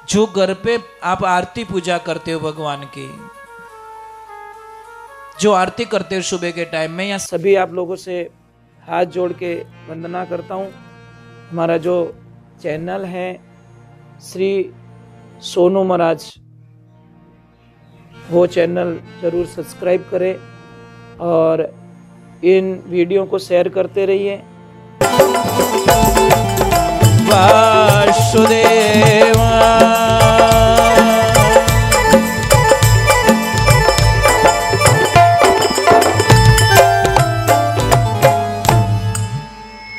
जो घर पे आप आरती पूजा करते हो भगवान की, जो आरती करते हो सुबह के टाइम में, या सभी आप लोगों से हाथ जोड़ के वंदना करता हूँ। हमारा जो चैनल है श्री सोनू महाराज, वो चैनल जरूर सब्सक्राइब करें और इन वीडियो को शेयर करते रहिए। वासुदेवा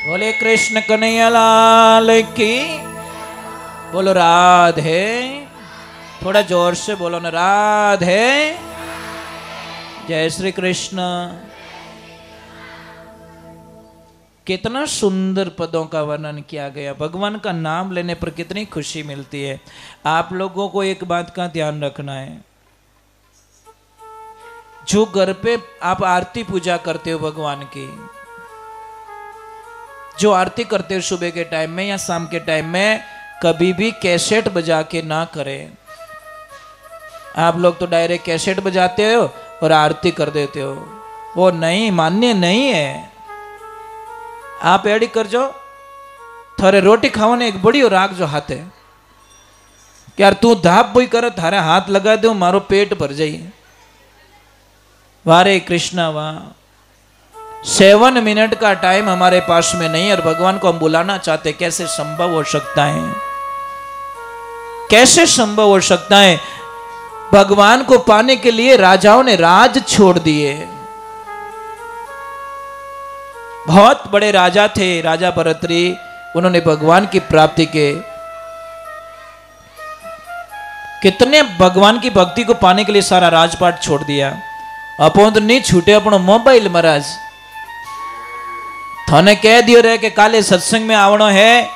बोले कृष्ण कन्हैया लाल की। बोलो राधे, थोड़ा जोर से बोलो ना, राधे। जय श्री कृष्ण। कितना सुंदर पदों का वर्णन किया गया। भगवान का नाम लेने पर कितनी खुशी मिलती है। आप लोगों को एक बात का ध्यान रखना है, जो घर पे आप आरती पूजा करते हो भगवान की, जो आरती करते हो सुबह के टाइम में या शाम के टाइम में, कभी भी कैसेट बजा के ना करें। आप लोग तो डायरेक्ट कैसेट बजाते हो और आरती कर देते हो, वो नहीं, मान्य नहीं है। आप एडी कर जो, थारे रोटी खावाने एक बड़ी राग जो हाथ है, यार तू धाप बोई कर, थारे हाथ लगा दो मारो पेट भर जाइए। वारे कृष्णा वाह, 7 मिनट का टाइम हमारे पास में नहीं और भगवान को हम बुलाना चाहते। कैसे संभव हो सकता है? कैसे संभव हो सकता है? भगवान को पाने के लिए राजाओं ने राज छोड़ दिए। बहुत बड़े राजा थे, राजा भरतरी, उन्होंने भगवान की प्राप्ति के कितने भगवान की भक्ति को पाने के लिए सारा राजपाट छोड़ दिया। अपन तो नहीं छूटे अपनो मोबाइल। महाराज थाने कह दियो रहे कि काले सत्संग में आवनो है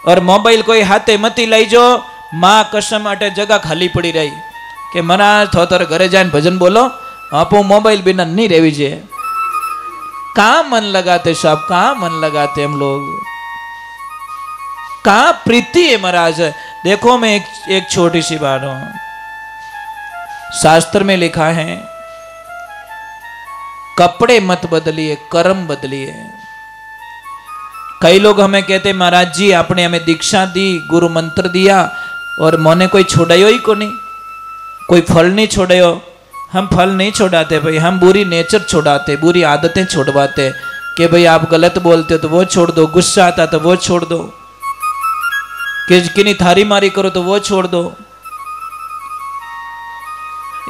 और मोबाइल कोई हाथे मती लाई जो, मां कसम अटे जगह खाली पड़ी रही कि महाराज थो तारे घरे जाए भजन बोलो, आपो मोबाइल बिना नहीं रहवी जे। कहाँ मन लगाते साहब, कहाँ मन लगाते हम लोग, कहाँ प्रीति है महाराज। देखो मैं एक छोटी सी बात हूं, शास्त्र में लिखा है कपड़े मत बदलिए, कर्म बदलिए। कई लोग हमें कहते महाराज जी आपने हमें दीक्षा दी, गुरु मंत्र दिया और मोने कोई छोड़ायो ही को नहीं, कोई फल नहीं छोड़ायो। हम फल नहीं छोड़ाते भाई, हम बुरी नेचर छोड़ाते, बुरी आदतें छोड़वाते कि भाई आप गलत बोलते हो तो वो छोड़ दो, गुस्सा आता तो वो छोड़ दो, किन्हीं थारी मारी करो तो वो छोड़ दो।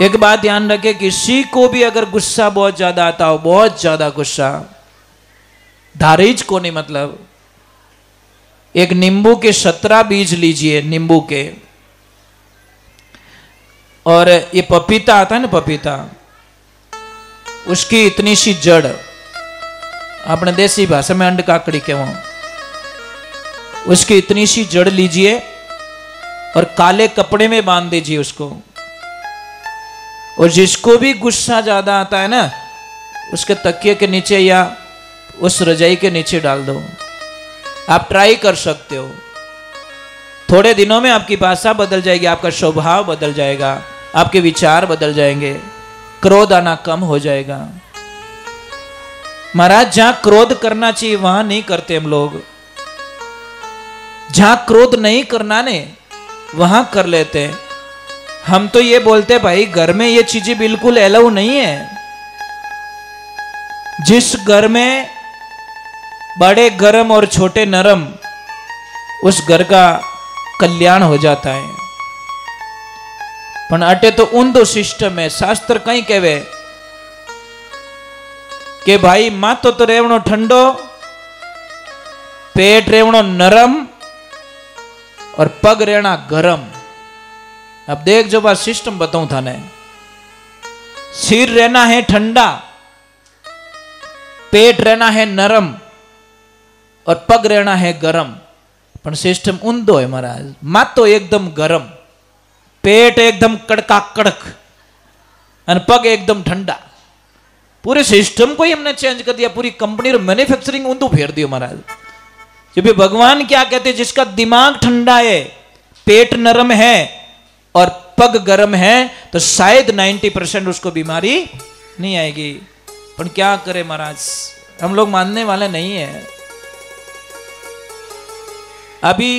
एक बात ध्यान रखे, किसी को भी अगर गुस्सा बहुत ज्यादा आता हो, बहुत ज्यादा गुस्सा, धारीज को नहीं, मतलब एक नींबू के 17 बीज लीजिए, नींबू के, और ये पपीता आता है ना, पपीता, उसकी इतनी सी जड़, अपने देसी भाषा में अंड काकड़ी कहूं, उसकी इतनी सी जड़ लीजिए और काले कपड़े में बांध दीजिए उसको। और जिसको भी गुस्सा ज्यादा आता है ना, उसके तकिए के नीचे या उस रजाई के नीचे डाल दो। आप ट्राई कर सकते हो, थोड़े दिनों में आपकी भाषा बदल जाएगी, आपका स्वभाव बदल जाएगा, आपके विचार बदल जाएंगे, क्रोध आना कम हो जाएगा। महाराज जहां क्रोध करना चाहिए वहां नहीं करते हम लोग, जहां क्रोध नहीं करना ने वहां कर लेते। हम तो ये बोलते भाई घर में ये चीजें बिल्कुल अलाउ नहीं है। जिस घर में बड़े गरम और छोटे नरम, उस घर का कल्याण हो जाता है। पण अटे तो ऊंधो सिस्टम है। शास्त्र कहीं कहवे कि भाई माथो तो रेवणो ठंडो, पेट रेवणो नरम और पग रेना गरम। अब देख जो बात सिस्टम बताऊं थाने, सिर रहना है ठंडा, पेट रहना है नरम और पग रहना है गरम। पण सिस्टम ऊंधो है महाराज। माथो एकदम गरम, पेट एकदम कड़का कड़क और पग एकदम ठंडा। पूरे सिस्टम को ही हमने चेंज कर दिया, पूरी कंपनी और मैन्युफैक्चरिंग ऊंधो फेर दियो महाराज। जब भगवान क्या कहते हैं, जिसका दिमाग ठंडा है पेट नरम है और पग गर्म है तो शायद 90% उसको बीमारी नहीं आएगी। पर क्या करे महाराज, हम लोग मानने वाले नहीं है। अभी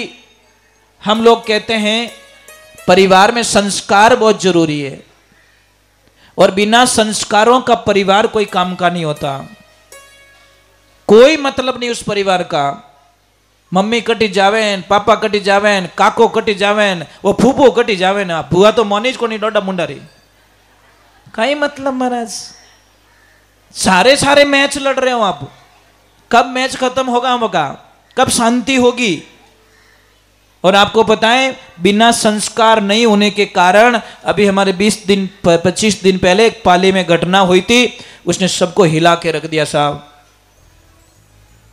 हम लोग कहते हैं परिवार में संस्कार बहुत जरूरी है, और बिना संस्कारों का परिवार कोई काम का नहीं होता। कोई मतलब नहीं उस परिवार का। मम्मी कटी जावेन, पापा कटी जावेन, काको कटी जावेन, वो फूफो कटी जावेन, भुआ तो मोनीज को नहीं डोडा मुंडारी, कई मतलब महाराज। सारे सारे मैच लड़ रहे हो आप, कब मैच खत्म होगा, कब शांति होगी? और आपको पता है बिना संस्कार नहीं होने के कारण अभी हमारे 25 दिन पहले एक पाली में घटना हुई थी, उसने सबको हिला के रख दिया साहब।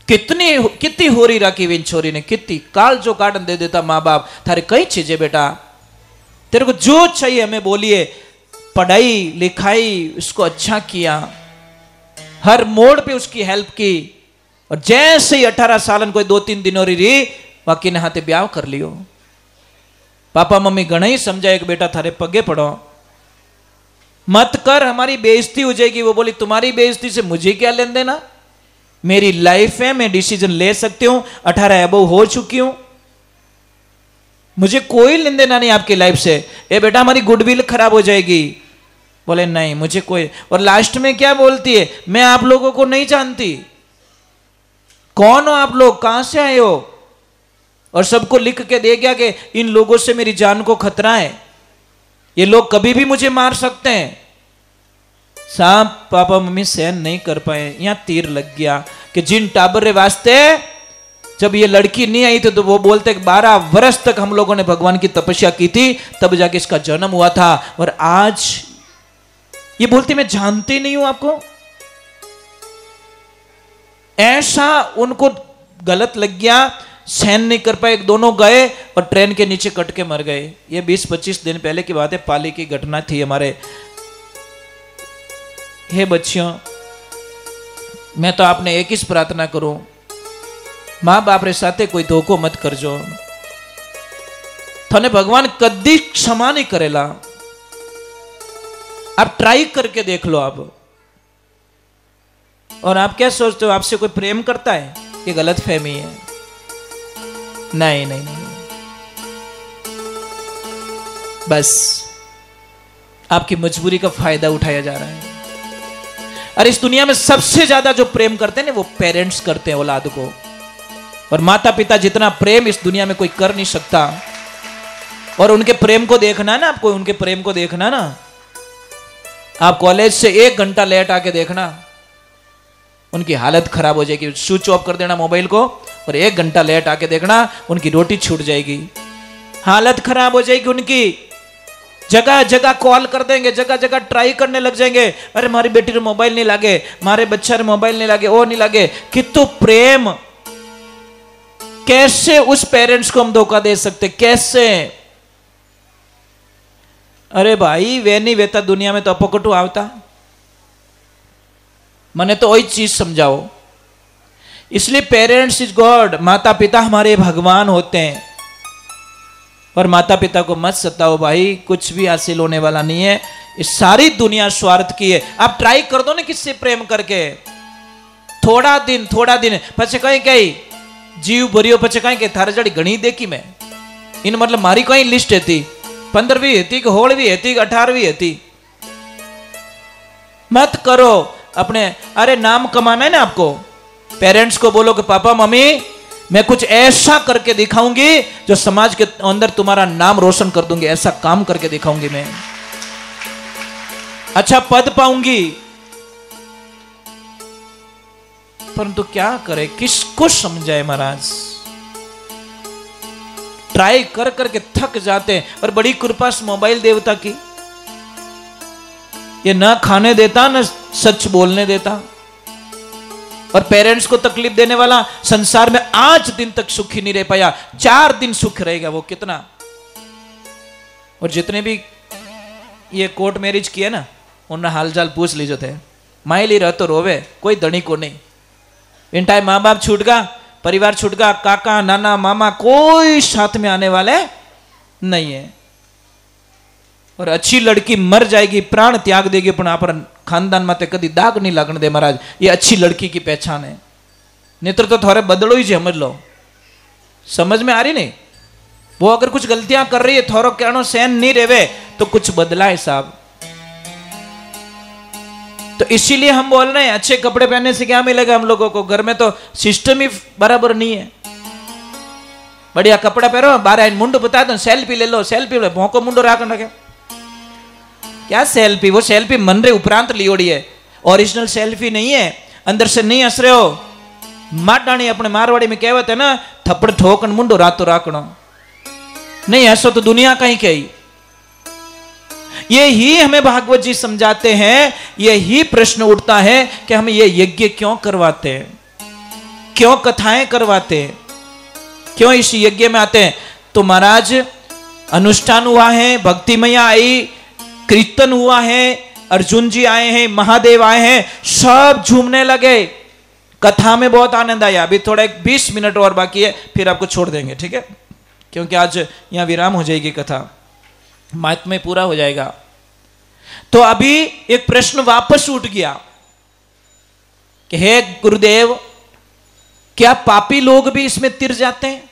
कितनी हो रही राखी विन छोरी ने, कितनी काल जो काटन दे देता माँ बाप। थारे कई चीजें बेटा, तेरे को जो चाहिए हमें बोलिए। पढ़ाई लिखाई उसको अच्छा किया, हर मोड़ पे उसकी हेल्प की, और जैसे ही 18 सालन कोई 2-3 दिन और रही बाकी ने हाथे ब्याह कर लियो। पापा मम्मी घना ही समझाए कि बेटा थारे पगे पड़ो, मत कर, हमारी बेइज्जती हो जाएगी। वो बोली तुम्हारी बेइज्जती से मुझे क्या लेन देना, मेरी लाइफ है, मैं डिसीजन ले सकती हूं, 18 अबव हो चुकी हूं, मुझे कोई लेन देना नहीं आपकी लाइफ से। ए बेटा हमारी गुडविल खराब हो जाएगी। बोले नहीं मुझे कोई। और लास्ट में क्या बोलती है, मैं आप लोगों को नहीं जानती, कौन हो आप लोग, कहां से आए हो? और सबको लिख के दे गया कि इन लोगों से मेरी जान को खतरा है, ये लोग कभी भी मुझे मार सकते हैं। साहब पापा मम्मी सहन नहीं कर पाए, यहां तीर लग गया कि जिन टाबर रे वास्ते जब ये लड़की नहीं आई थी तो वो बोलते 12 वर्ष तक हम लोगों ने भगवान की तपस्या की थी, तब जाके इसका जन्म हुआ था। और आज ये बोलती मैं जानती नहीं हूं आपको। ऐसा उनको गलत लग गया, सहन नहीं कर पाए, दोनों गए और ट्रेन के नीचे कट के मर गए। ये 20-25 दिन पहले की बात है, पाली की घटना थी हमारे। हे बच्चियों, मैं तो आपने एक ही प्रार्थना करूं, मां बाप रे साथे कोई धोखो मत करजो, थने भगवान कदी क्षमा नहीं करेला। आप ट्राई करके देख लो आप। और आप क्या सोचते हो आपसे कोई प्रेम करता है? ये गलत फहमी है। नहीं नहीं नहीं, बस आपकी मजबूरी का फायदा उठाया जा रहा है। और इस दुनिया में सबसे ज्यादा जो प्रेम करते हैं ना वो पेरेंट्स करते हैं औलाद को, और माता पिता जितना प्रेम इस दुनिया में कोई कर नहीं सकता। और उनके प्रेम को देखना ना, आपको उनके प्रेम को देखना ना, आप कॉलेज से 1 घंटा लेट आके देखना, उनकी हालत खराब हो जाएगी। स्विच ऑफ कर देना मोबाइल को और 1 घंटा लेट आके देखना, उनकी रोटी छूट जाएगी, हालत खराब हो जाएगी उनकी। जगह जगह कॉल कर देंगे, जगह जगह ट्राई करने लग जाएंगे, अरे हमारी बेटी रे मोबाइल नहीं लागे, हमारे बच्चा रे मोबाइल नहीं लागे, वो नहीं लागे। कितु प्रेम, कैसे उस पेरेंट्स को हम धोखा दे सकते, कैसे? अरे भाई वे नहीं वेता दुनिया में तो अपकटू आवता, मने तो वही चीज समझाओ। इसलिए पेरेंट्स इज गॉड, माता पिता हमारे भगवान होते हैं। और माता पिता को मत सताओ भाई, कुछ भी हासिल होने वाला नहीं है, इस सारी दुनिया स्वार्थ की है। आप ट्राई कर दो ना किससे प्रेम करके, थोड़ा दिन पचे कहीं जीव भरियो, पचे कहीं थारे जड़ी घणी देखी मैं इन, मतलब मारी कहीं लिस्ट थी 15वीं थी कि 16वीं थी कि 18वीं थी। मत करो अपने, अरे नाम कमाना है ना आपको, पेरेंट्स को बोलो कि पापा मम्मी मैं कुछ ऐसा करके दिखाऊंगी जो समाज के अंदर तुम्हारा नाम रोशन कर दूंगी, ऐसा काम करके दिखाऊंगी, मैं अच्छा पद पाऊंगी। परंतु क्या करे, किसको समझाए महाराज? ट्राई कर करके थक जाते हैं। और बड़ी कृपा मोबाइल देवता की, ये ना खाने देता ना सच बोलने देता, और पेरेंट्स को तकलीफ देने वाला संसार में आज दिन तक सुखी नहीं रह पाया। 4 दिन सुख रहेगा वो कितना। और जितने भी ये कोर्ट मैरिज किए ना, उनने हालचाल पूछ लीजिए थे, माइली रह तो रोवे, कोई धनी को नहीं। इन टाइम माँ बाप छूट गया, परिवार छूट गया, काका नाना मामा कोई साथ में आने वाले नहीं है। और अच्छी लड़की मर जाएगी, प्राण त्याग देगी, पण आपरा खानदान माते कदी दाग नहीं लगने दे महाराज। ये अच्छी लड़की की पहचान है। नेत्र तो थोड़े बदलो ही समझ लो, समझ में आ रही नहीं? वो अगर कुछ गलतियां कर रही है, थोड़ा कहना सहन नहीं रेवे तो कुछ बदला है साहब। तो इसीलिए हम बोल रहे हैं अच्छे कपड़े पहनने से क्या मिलेगा हम लोगों को? घर में तो सिस्टम ही बराबर नहीं है। बढ़िया कपड़ा पहनो, 12 मुंडो बता दो, सेल्फी ले लो, सेल्फी ले, भोंको मुंडो राख रखे। क्या सेल्फी? वो सेल्फी मन रे उपरांत लियोड़ी है, ओरिजिनल सेल्फी नहीं है। अंदर से नहीं हंस रहे हो। माडाणी अपने मारवाड़ी में कहवत है ना, थप्पड़ ठोकन मुंडो रातो राखनो। नहीं हंसो तो दुनिया कहीं कही। यही हमें भागवत जी समझाते हैं। यही प्रश्न उठता है कि हम ये यज्ञ क्यों करवाते हैं, क्यों कथाएं करवाते हैं, क्यों इस यज्ञ में आते हैं? तो महाराज अनुष्ठान हुआ है, भक्ति मैया आई, कीर्तन हुआ है, अर्जुन जी आए हैं, महादेव आए हैं, सब झूमने लगे। कथा में बहुत आनंद आया। अभी थोड़ा 20 मिनट और बाकी है, फिर आपको छोड़ देंगे, ठीक है? क्योंकि आज यहां विराम हो जाएगी, कथा महात्म्य पूरा हो जाएगा। तो अभी एक प्रश्न वापस उठ गया कि हे गुरुदेव, क्या पापी लोग भी इसमें तिर जाते हैं?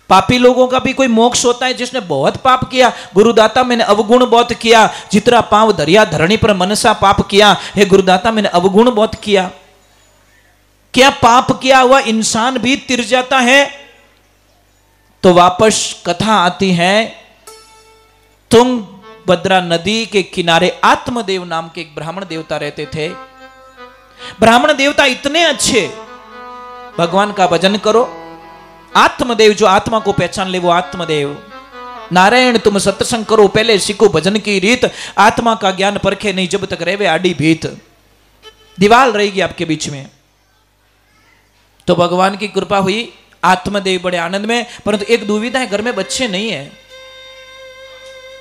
पापी लोगों का भी कोई मोक्ष होता है? जिसने बहुत पाप किया, गुरुदाता मैंने अवगुण बहुत किया, जितना पांव धरिया धरणी पर मनसा पाप किया, हे गुरुदाता मैंने अवगुण बहुत किया, क्या पाप किया हुआ इंसान भी तिर जाता है? तो वापस कथा आती है। तुंगभद्रा नदी के किनारे आत्मदेव नाम के एक ब्राह्मण देवता रहते थे। ब्राह्मण देवता इतने अच्छे, भगवान का भजन करो। आत्मदेव, जो आत्मा को पहचान ले वो आत्मदेव। नारायण तुम सत्संग करो, पहले सीखो भजन की रीत, आत्मा का ज्ञान परखे नहीं जब तक रहे आड़ी भीत। दीवाल रहेगी आपके बीच में। तो भगवान की कृपा हुई, आत्मदेव बड़े आनंद में। परंतु एक दुविधा है, घर में बच्चे नहीं है,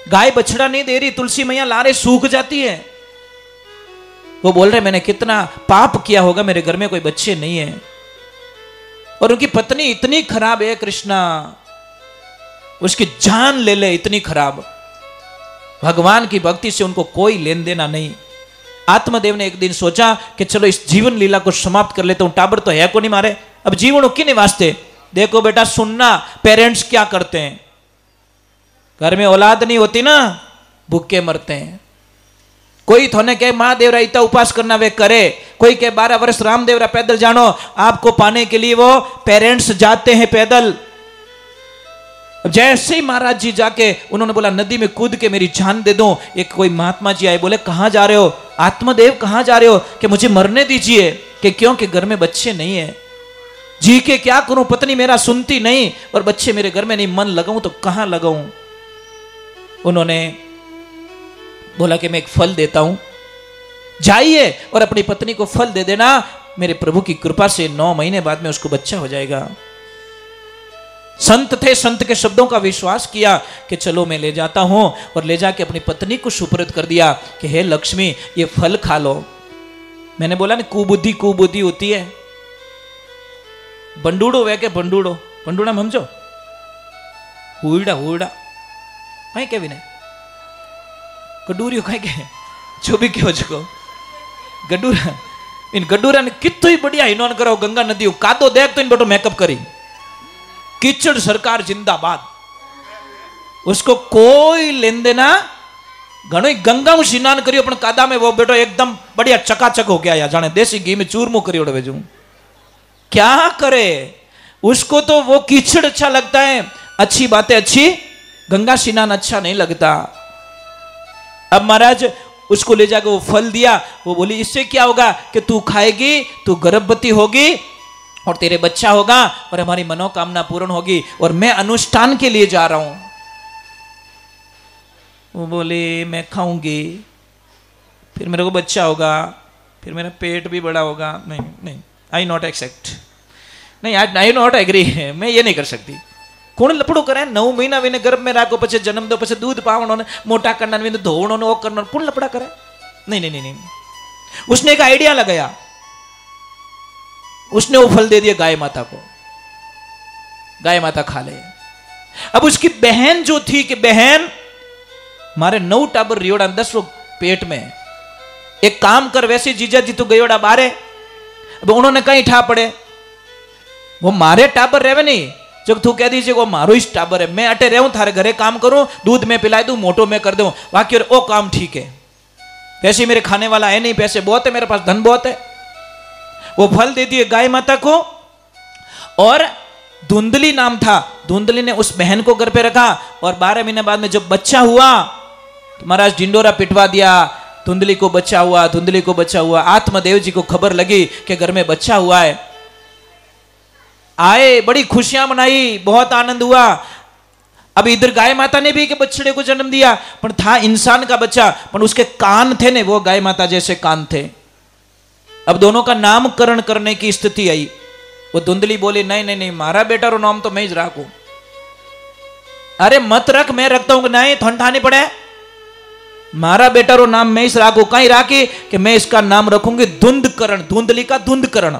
गाय बछड़ा नहीं दे रही, तुलसी मैया ला रहे, सूख जाती है। वो बोल रहे मैंने कितना पाप किया होगा, मेरे घर में कोई बच्चे नहीं है। और उनकी पत्नी इतनी खराब है कृष्णा, उसकी जान ले ले, इतनी खराब। भगवान की भक्ति से उनको कोई लेन देना नहीं। आत्मदेव ने एक दिन सोचा कि चलो इस जीवन लीला को समाप्त कर लेता हूं, टाबर तो है को नहीं मारे, अब जीवन किने वास्ते। देखो बेटा सुनना, पेरेंट्स क्या करते हैं, घर में औलाद नहीं होती ना, भूखे मरते हैं। कोई थोने कहे महादेवरा इतना उपास करना वे करे, कोई कहे 12 वर्ष रामदेवरा पैदल जानो, आपको पाने के लिए वो पेरेंट्स जाते हैं पैदल। जैसे ही महाराज जी जाके उन्होंने बोला नदी में कूद के मेरी जान दे दो, एक कोई महात्मा जी आए, बोले कहां जा रहे हो? आत्मदेव कहां जा रहे हो? कि मुझे मरने दीजिए। कि क्यों? कि घर में बच्चे नहीं है, जी के क्या करूं, पत्नी मेरा सुनती नहीं और बच्चे मेरे घर में नहीं, मन लगाऊं तो कहां लगाऊं? उन्होंने बोला कि मैं एक फल देता हूं, जाइए और अपनी पत्नी को फल दे देना, मेरे प्रभु की कृपा से 9 महीने बाद में उसको बच्चा हो जाएगा। संत थे, संत के शब्दों का विश्वास किया कि चलो मैं ले जाता हूं, और ले जाके अपनी पत्नी को सुपुर्द कर दिया कि हे लक्ष्मी ये फल खा लो। मैंने बोला ना कुबुद्धि कुबुद्धि होती है। बंडूड़ो वे के बंडूड़ो, बंडूड़ा समझो, हुईड़ा हुईड़ा कहीं के भी नहीं, गडूरियो कहीं के जो भी कहो जको गडूरा, इन गडूरा ने कितो ही बढ़िया हिनोन करो, गंगा नदी कादो देख तो इन बटो मेकअप करी, कीचड़ सरकार जिंदाबाद, उसको कोई लेन देना। घणो गंगा में स्नान करियो पण कादा में वो बेटो एकदम बढ़िया चकाचक हो गया, या जाने देसी घी में चूरमू करियो भेजू। क्या करे, उसको तो वो कीचड़ अच्छा लगता है, अच्छी बातें अच्छी, गंगा स्नान अच्छा नहीं लगता। अब महाराज उसको ले जाकर वो फल दिया, वो बोली इससे क्या होगा कि तू खाएगी, तू गर्भवती होगी और तेरे बच्चा होगा और हमारी मनोकामना पूर्ण होगी, और मैं अनुष्ठान के लिए जा रहा हूं। वो बोले मैं खाऊंगी, फिर मेरे को बच्चा होगा, फिर मेरा पेट भी बड़ा होगा। नहीं नहीं, आई नॉट एक्सेप्ट, नहीं आई नॉट एग्री, मैं ये नहीं कर सकती। कौन लपड़ो करे? 9 महीना विने गर्भ में राखो, पछे जन्म दो, पछे दूध पावणो ने मोटा करना विने धोवणो ने ओ करनो, कौन लपड़ा करे? नहीं नहीं नहीं नहीं। उसने एक आइडिया लगाया, उसने वो फल दे दिया गाय माता को, गाय माता खा ले। अब उसकी बहन जो थी कि बहन मारे 9 टाबर रियोड़ा 10 लोग पेट में, एक काम कर वैसे जीजा जी तो गयोड़ा बारे। अब उन्होंने कहीं ठा पड़े, वो मारे टाबर रहे नहीं, जब तू कह दीजिए वो मारो इस टाबर है, मैं अटे रहूं थारे घरे काम करूं, दूध में पिला दूं, मोटो में कर दूं, बाकी ओ काम ठीक है, पैसे मेरे खाने वाला है नहीं, पैसे बहुत है मेरे पास, धन बहुत है। वो फल दे दिए गाय माता को। और धुंधली नाम था, धुंधली ने उस बहन को घर पे रखा और 12 महीने बाद में जब बच्चा हुआ तो महाराज ढिंडोरा पिटवा दिया, धुंधली को बच्चा हुआ, धुंधली को बच्चा हुआ। आत्मदेव जी को खबर लगी कि घर में बच्चा हुआ है, आए, बड़ी खुशियां मनाई, बहुत आनंद हुआ। अब इधर गाय माता ने भी के बछड़े को जन्म दिया, पर था इंसान का बच्चा, पर उसके कान थे ने वो गाय माता जैसे कान थे। अब दोनों का नामकरण करने की स्थिति आई। वो धुंधली बोली नहीं नहीं नहीं, मारा बेटा रो नाम तो मैं ही रखू। अरे मत रख, मैं रखता हूं। नहीं ठंडा नहीं पड़े, मारा बेटा रो नाम मैं ही राखू। कहीं राखी कि मैं इसका नाम रखूंगी धुंधकरण, धुंधली का धुंधकरण।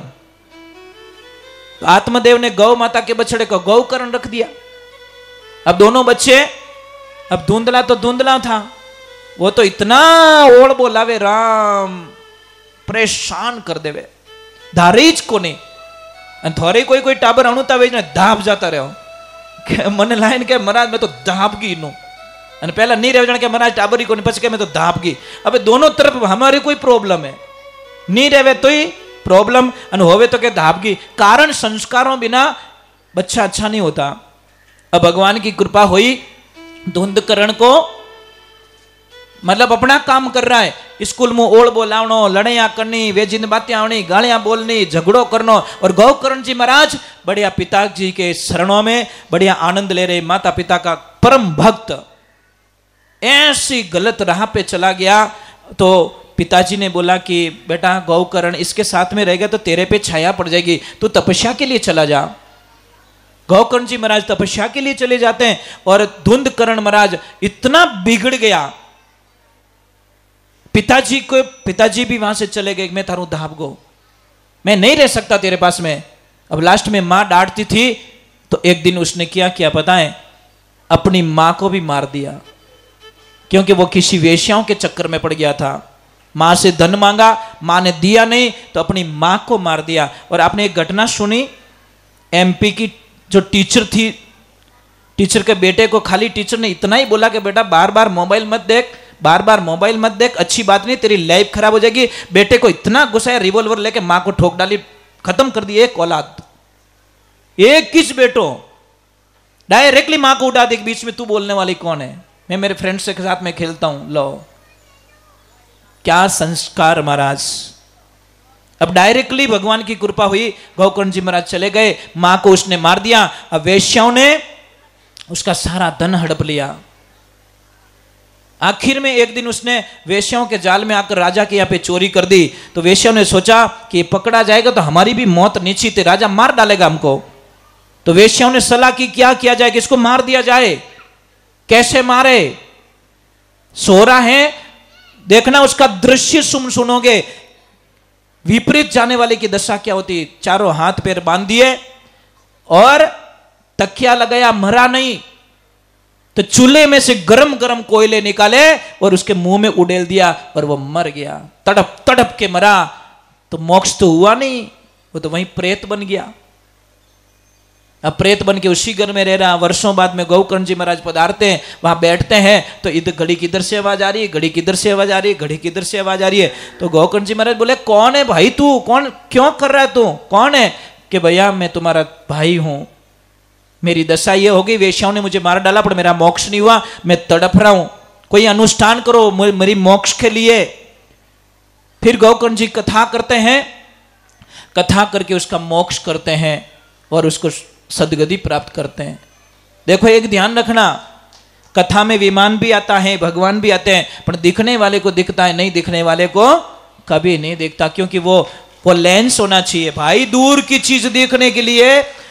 तो आत्मदेव ने गौ माता के बछड़े को गौकरण रख दिया। अब दोनों बच्चे, अब धुंधला तो धुंधला था, वो तो इतना ओढ़ बोलावे राम, परेशान कर देवे, धारीज को नहीं। थोड़े कोई कोई टाबर अणुता वे धाप जाता रहो, मन लाइन के महाराज मैं तो धाप गई नो, पहला नहीं रह जाने के महाराज टाबर ही को नहीं, पछ के मैं तो धाप गई। अब दोनों तरफ हमारी कोई प्रॉब्लम है, नहीं रहे तो ही प्रॉब्लम, होवे तो के धाप गई। कारण संस्कारों बिना बच्चा अच्छा नहीं होता। अब भगवान की कृपा हुई, धुंधकरण को मतलब अपना काम कर रहा है, स्कूल में ओढ़ बोलावनो, लड़ाइयां करनी, वे जिन बातें आवनी, गालियां बोलनी, झगड़ो करनो। और गौकर्ण जी महाराज बढ़िया पिताजी के शरणों में बढ़िया आनंद ले रहे, माता पिता का परम भक्त। ऐसी गलत राह पे चला गया तो पिताजी ने बोला कि बेटा गौकर्ण इसके साथ में रहेगा तो तेरे पे छाया पड़ जाएगी, तू तपस्या के लिए चला जा। गौकर्ण जी महाराज तपस्या के लिए चले जाते हैं और धुंधकर्ण महाराज इतना बिगड़ गया, पिताजी भी वहां से चले गए, मैं थारू धाप गो, मैं नहीं रह सकता तेरे पास में। अब लास्ट में मां डांटती थी तो एक दिन उसने क्या पता है, अपनी मां को भी मार दिया, क्योंकि वो किसी वेश्याओं के चक्कर में पड़ गया था। मां से धन मांगा, मां ने दिया नहीं तो अपनी मां को मार दिया। और आपने एक घटना सुनी, एमपी की जो टीचर थी, टीचर के बेटे को खाली टीचर ने इतना ही बोला कि बेटा बार बार मोबाइल मत देख, बार बार मोबाइल मत देख, अच्छी बात नहीं, तेरी लाइफ खराब हो जाएगी। बेटे को इतना गुस्सा है, रिवॉल्वर लेके मां को ठोक डाली, खत्म कर दी एक औलाद। एक किस बेटो डायरेक्टली मां को उड़ा दे, बीच में तू बोलने वाली कौन है, मैं मेरे फ्रेंड्स के साथ में खेलता हूं। लो क्या संस्कार महाराज। अब डायरेक्टली भगवान की कृपा हुई, गौकर्ण जी महाराज चले गए, मां को उसने मार दिया। अब वेश्याओं ने उसका सारा धन हड़प लिया। आखिर में एक दिन उसने वेश्याओं के जाल में आकर राजा के यहाँ पे चोरी कर दी। तो वेश्याओं ने सोचा कि पकड़ा जाएगा तो हमारी भी मौत निश्चित है, राजा मार डालेगा हमको। तो वेश्याओं ने सलाह की क्या किया जाए, किसको मार दिया जाए, कैसे मारे। सो रहा है, देखना उसका दृश्य सुनोगे, विपरीत जाने वाले की दशा क्या होती। चारों हाथ पैर बांध दिए और तकिया लगाया, मरा नहीं तो चूल्हे में से गरम गरम कोयले निकाले और उसके मुंह में उड़ेल दिया और वो मर गया, तड़प तड़प के मरा। तो मोक्ष तो हुआ नहीं, वो तो वहीं प्रेत बन गया। अब प्रेत बन के उसी घर में रह रहा। वर्षों बाद में गौकर्ण जी महाराज पधारते हैं, वहां बैठते हैं तो इधर घड़ी किधर से आवाज आ रही है, घड़ी किधर से आवाज आ रही है, घड़ी किधर से आवाज आ रही है। तो गौकर्ण जी महाराज बोले कौन है भाई तू, कौन, क्यों कर रहा है तू, कौन है। कि भैया मैं तुम्हारा भाई हूं, मेरी दशा ये होगी, वेश्याओं ने मुझे मार डाला पर मेरा मोक्ष नहीं हुआ, मैं तड़प रहा हूं, कोई अनुष्ठान करो मेरी मोक्ष के लिए। फिर गौकर्ण जी कथा करते हैं, कथा करके उसका मोक्ष करते हैं और उसको सदगति प्राप्त करते हैं। देखो एक ध्यान रखना, कथा में विमान भी आता है, भगवान भी आते हैं, पर दिखने वाले को दिखता है, नहीं दिखने वाले को कभी नहीं दिखता, क्योंकि वो लेंस होना चाहिए भाई। दूर की चीज देखने के लिए